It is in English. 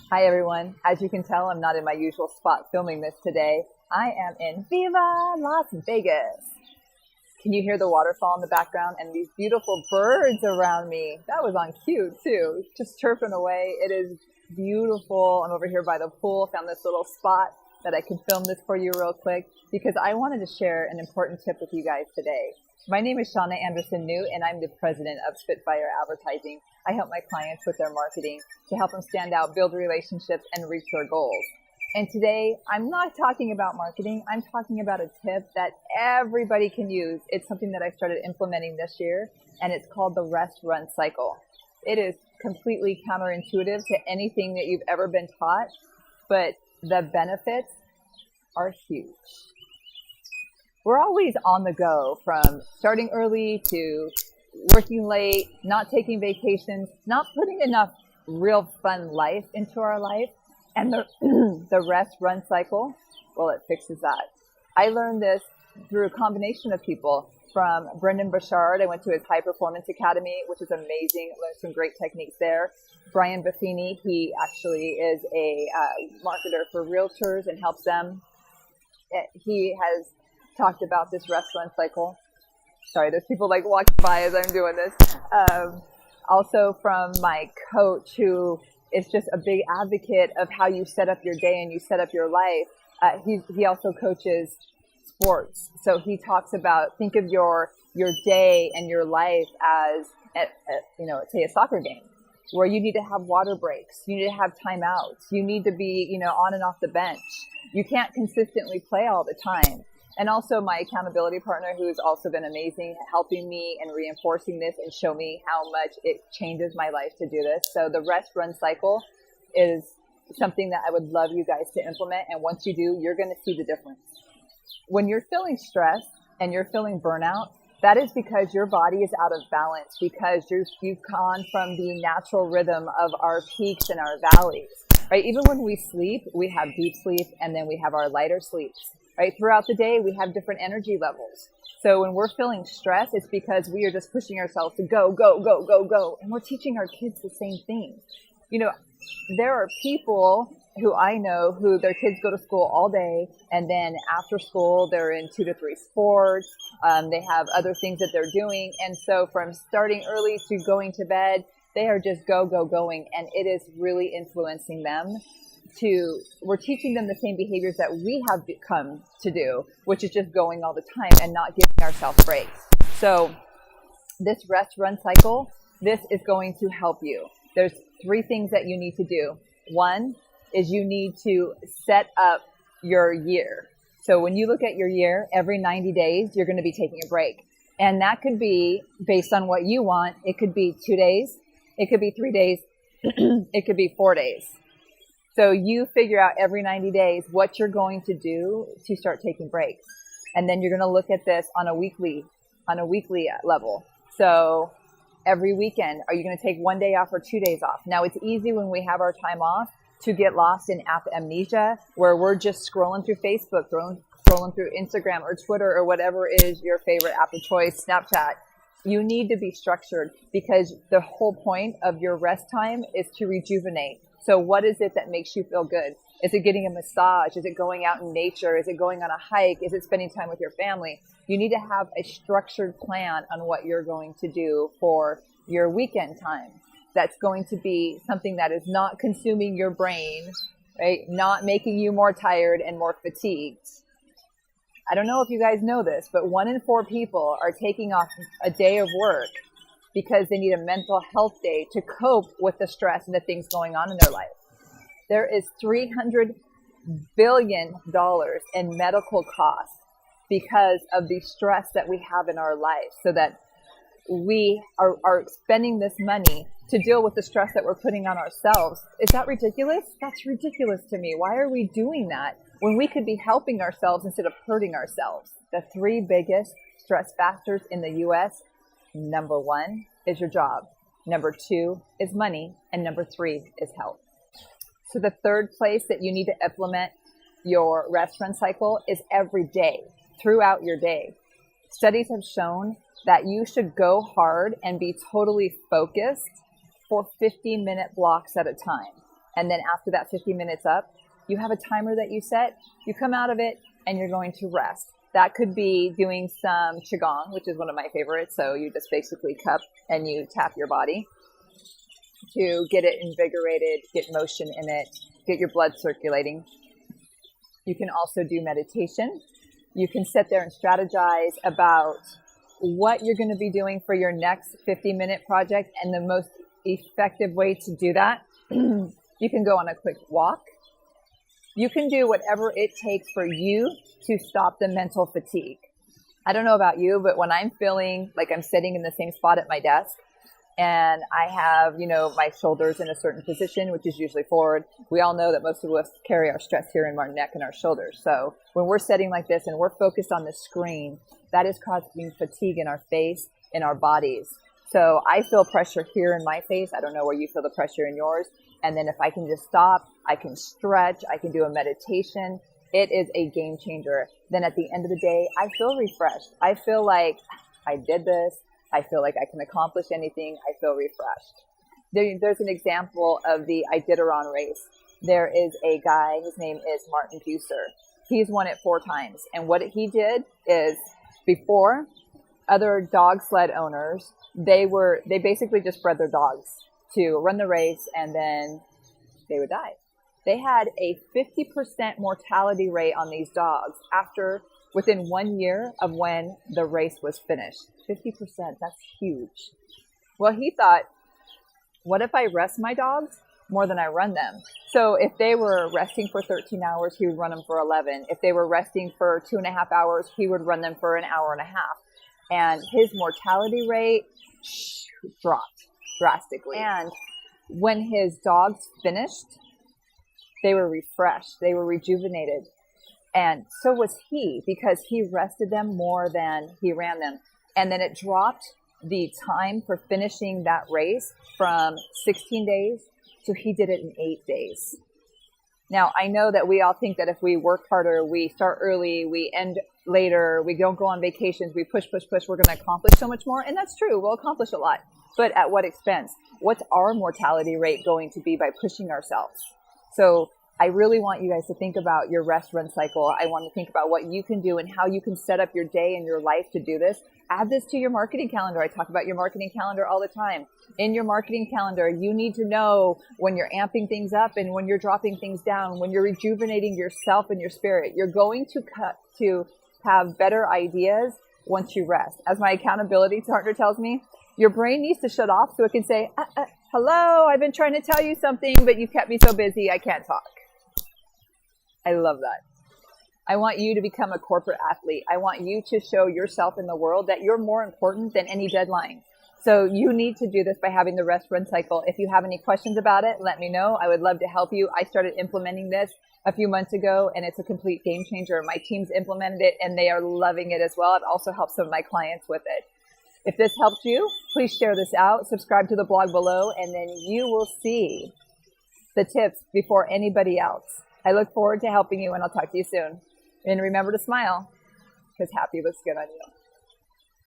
Hi everyone. As you can tell, I'm not in my usual spot filming this today. I am in Viva Las Vegas. Can you hear the waterfall in the background and these beautiful birds around me? That was on cue too, just chirping away. It is beautiful. I'm over here by the pool, found this little spot that I could film this for you real quick because I wanted to share an important tip with you guys today. My name is Shauna Anderson New, and I'm the president of Spitfire Advertising. I help my clients with their marketing to help them stand out, build relationships, and reach their goals. And today, I'm not talking about marketing. I'm talking about a tip that everybody can use. It's something that I started implementing this year, and it's called the rest run cycle. It is completely counterintuitive to anything that you've ever been taught, but the benefits are huge. We're always on the go, from starting early to working late, not taking vacations, not putting enough real fun life into our life. And the rest run cycle, well, it fixes that. I learned this through a combination of people. From Brendan Burchard, I went to his High Performance Academy, which is amazing. Learned some great techniques there. Brian Buffini, he actually is a marketer for realtors and helps them. He has talked about this rest run cycle. Sorry, there's people like walking by as I'm doing this. Also from my coach, who is just a big advocate of how you set up your day and you set up your life. He also coaches sports. So he talks about, think of your day and your life as, say a soccer game, where you need to have water breaks. You need to have timeouts. You need to be, on and off the bench. You can't consistently play all the time. And also my accountability partner, who's also been amazing, helping me and reinforcing this and show me how much it changes my life to do this. So the rest run cycle is something that I would love you guys to implement. And once you do, you're going to see the difference. When you're feeling stressed and you're feeling burnout, that is because your body is out of balance, because you've gone from the natural rhythm of our peaks and our valleys, right? Even when we sleep, we have deep sleep and then we have our lighter sleeps. Right? Throughout the day, we have different energy levels. So when we're feeling stress, it's because we are just pushing ourselves to go, go, go, go, go. And we're teaching our kids the same thing. There are people who I know who their kids go to school all day, and then after school, they're in 2 to 3 sports. They have other things that they're doing. And so from starting early to going to bed, they are just go, go, going. And it is really influencing them. We're teaching them the same behaviors that we have come to do, which is just going all the time and not giving ourselves breaks. So this rest run cycle, this is going to help you. There's 3 things that you need to do. One is you need to set up your year. So when you look at your year, every 90 days, you're going to be taking a break. And that could be based on what you want. It could be 2 days. It could be 3 days. It could be 4 days. So you figure out every 90 days what you're going to do to start taking breaks. And then you're going to look at this on a weekly level. So every weekend, are you going to take 1 day off or 2 days off? Now, it's easy when we have our time off to get lost in app amnesia, where we're just scrolling through Facebook, scrolling through Instagram or Twitter or whatever is your favorite app of choice, Snapchat. You need to be structured, because the whole point of your rest time is to rejuvenate. So what is it that makes you feel good? Is it getting a massage? Is it going out in nature? Is it going on a hike? Is it spending time with your family? You need to have a structured plan on what you're going to do for your weekend time. That's going to be something that is not consuming your brain, right? Not making you more tired and more fatigued. I don't know if you guys know this, but 1 in 4 people are taking off a day of work because they need a mental health day to cope with the stress and the things going on in their life. There is $300 billion in medical costs because of the stress that we have in our life, so that we are spending this money to deal with the stress that we're putting on ourselves. Is that ridiculous? That's ridiculous to me. Why are we doing that when we could be helping ourselves instead of hurting ourselves? The 3 biggest stress factors in the U.S., number 1 is your job. Number 2 is money. And number 3 is health. So the 3rd place that you need to implement your rest run cycle is every day, throughout your day. Studies have shown that you should go hard and be totally focused for 50-minute blocks at a time. And then after that 50 minutes up, you have a timer that you set. You come out of it and you're going to rest. That could be doing some Qigong, which is one of my favorites. So you just basically cup and you tap your body to get it invigorated, get motion in it, get your blood circulating. You can also do meditation. You can sit there and strategize about what you're going to be doing for your next 50-minute project and the most effective way to do that. You can go on a quick walk. You can do whatever it takes for you to stop the mental fatigue. I don't know about you, but when I'm feeling like I'm sitting in the same spot at my desk and I have, my shoulders in a certain position, which is usually forward, we all know that most of us carry our stress here in our neck and our shoulders. So when we're sitting like this and we're focused on the screen, that is causing fatigue in our face, in our bodies. So I feel pressure here in my face. I don't know where you feel the pressure in yours. And then if I can just stop, I can stretch, I can do a meditation. It is a game changer. Then at the end of the day, I feel refreshed. I feel like I did this. I feel like I can accomplish anything. I feel refreshed. There's an example of the Iditarod race. There is a guy, his name is Martin Bucer. He's won it 4 times. And what he did is, before, other dog sled owners, they basically just bred their dogs to run the race and then they would die. They had a 50% mortality rate on these dogs within 1 year of when the race was finished. 50%, that's huge. Well, he thought, what if I rest my dogs more than I run them? So if they were resting for 13 hours, he would run them for 11. If they were resting for 2.5 hours, he would run them for an hour and a half. And his mortality rate dropped drastically. And when his dogs finished, they were refreshed. They were rejuvenated. And so was he, because he rested them more than he ran them. And then it dropped the time for finishing that race from 16 days to he did it in 8 days. Now, I know that we all think that if we work harder, we start early, we end later, we don't go on vacations, we push, we're going to accomplish so much more. And that's true. We'll accomplish a lot. But at what expense? What's our mortality rate going to be by pushing ourselves? So I really want you guys to think about your rest run cycle. I want to think about what you can do and how you can set up your day and your life to do this. Add this to your marketing calendar. I talk about your marketing calendar all the time. In your marketing calendar, you need to know when you're amping things up and when you're dropping things down, when you're rejuvenating yourself and your spirit. You're going to have better ideas once you rest. As my accountability partner tells me, your brain needs to shut off so it can say, hello, I've been trying to tell you something, but you kept me so busy, I can't talk. I love that. I want you to become a corporate athlete. I want you to show yourself in the world that you're more important than any deadline. So you need to do this by having the rest run cycle. If you have any questions about it, let me know. I would love to help you. I started implementing this a few months ago, and it's a complete game changer. My team's implemented it, and they are loving it as well. I've also helped some of my clients with it. If this helped you, please share this out, subscribe to the blog below, and then you will see the tips before anybody else. I look forward to helping you, and I'll talk to you soon. And remember to smile, because happy looks good on you.